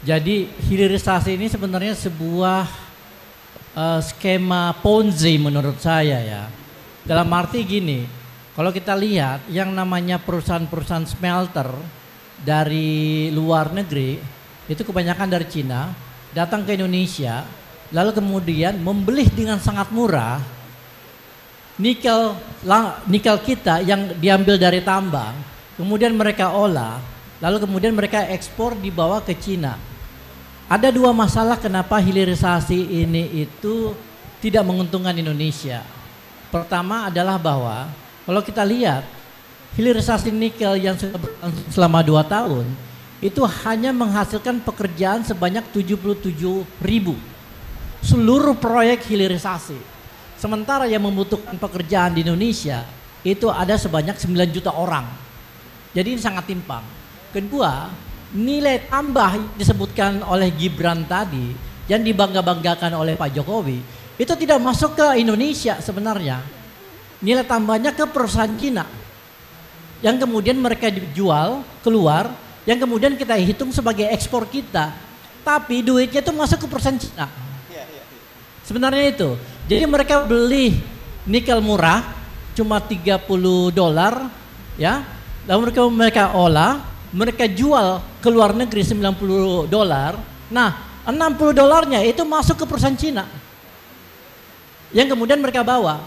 Jadi hilirisasi ini sebenarnya sebuah skema Ponzi menurut saya ya. Dalam arti gini, kalau kita lihat yang namanya perusahaan-perusahaan smelter dari luar negeri itu kebanyakan dari Cina datang ke Indonesia, lalu kemudian membeli dengan sangat murah nikel kita yang diambil dari tambang, kemudian mereka olah, lalu kemudian mereka ekspor dibawa ke Cina. Ada dua masalah kenapa hilirisasi ini itu tidak menguntungkan Indonesia. Pertama adalah bahwa kalau kita lihat hilirisasi nikel yang sudah berlangsung selama 2 tahun itu hanya menghasilkan pekerjaan sebanyak 77.000 seluruh proyek hilirisasi. Sementara yang membutuhkan pekerjaan di Indonesia itu ada sebanyak 9 juta orang. Jadi ini sangat timpang. Kedua, nilai tambah yang disebutkan oleh Gibran tadi yang dibangga-banggakan oleh Pak Jokowi itu tidak masuk ke Indonesia sebenarnya. Nilai tambahnya ke perusahaan Cina yang kemudian mereka dijual keluar, yang kemudian kita hitung sebagai ekspor kita, tapi duitnya itu masuk ke perusahaan Cina. Sebenarnya itu. Jadi mereka beli nikel murah cuma $30 ya, lalu mereka olah, mereka jual ke luar negeri $90. Nah, $60 itu masuk ke perusahaan Cina yang kemudian mereka bawa.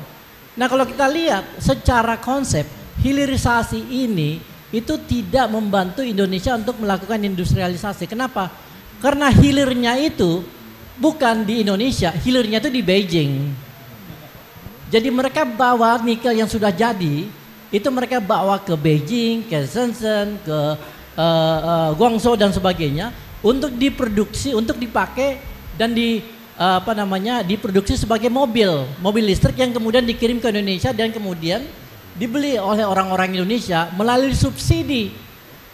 Nah, kalau kita lihat secara konsep hilirisasi ini itu tidak membantu Indonesia untuk melakukan industrialisasi. Kenapa? Karena hilirnya itu bukan di Indonesia, hilirnya itu di Beijing. Jadi mereka bawa nikel yang sudah jadi, itu mereka bawa ke Beijing, ke Shenzhen, ke Guangzhou dan sebagainya untuk diproduksi, untuk dipakai dan diproduksi sebagai mobil listrik yang kemudian dikirim ke Indonesia dan kemudian dibeli oleh orang-orang Indonesia melalui subsidi,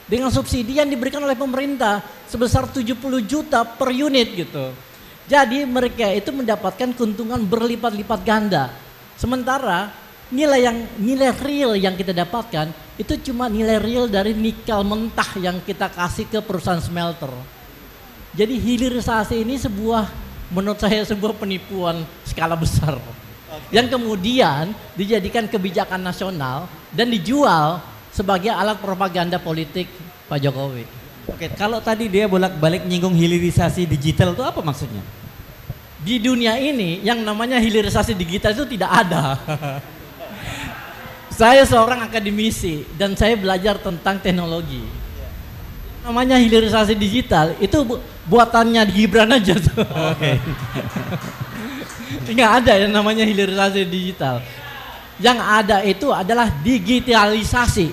dengan subsidi yang diberikan oleh pemerintah sebesar 70 juta per unit gitu. Jadi mereka itu mendapatkan keuntungan berlipat-lipat ganda. Sementara nilai real yang kita dapatkan itu cuma nilai real dari nikel mentah yang kita kasih ke perusahaan smelter. Jadi hilirisasi ini menurut saya sebuah penipuan skala besar. Yang kemudian dijadikan kebijakan nasional dan dijual sebagai alat propaganda politik Pak Jokowi. Oke, kalau tadi dia bolak-balik nyinggung hilirisasi digital itu apa maksudnya? Di dunia ini yang namanya hilirisasi digital itu tidak ada. Saya seorang akademisi dan saya belajar tentang teknologi. Namanya hilirisasi digital itu buatannya Gibran aja tuh. Oke. Nggak ada yang namanya hilirisasi digital. Yang ada itu adalah digitalisasi.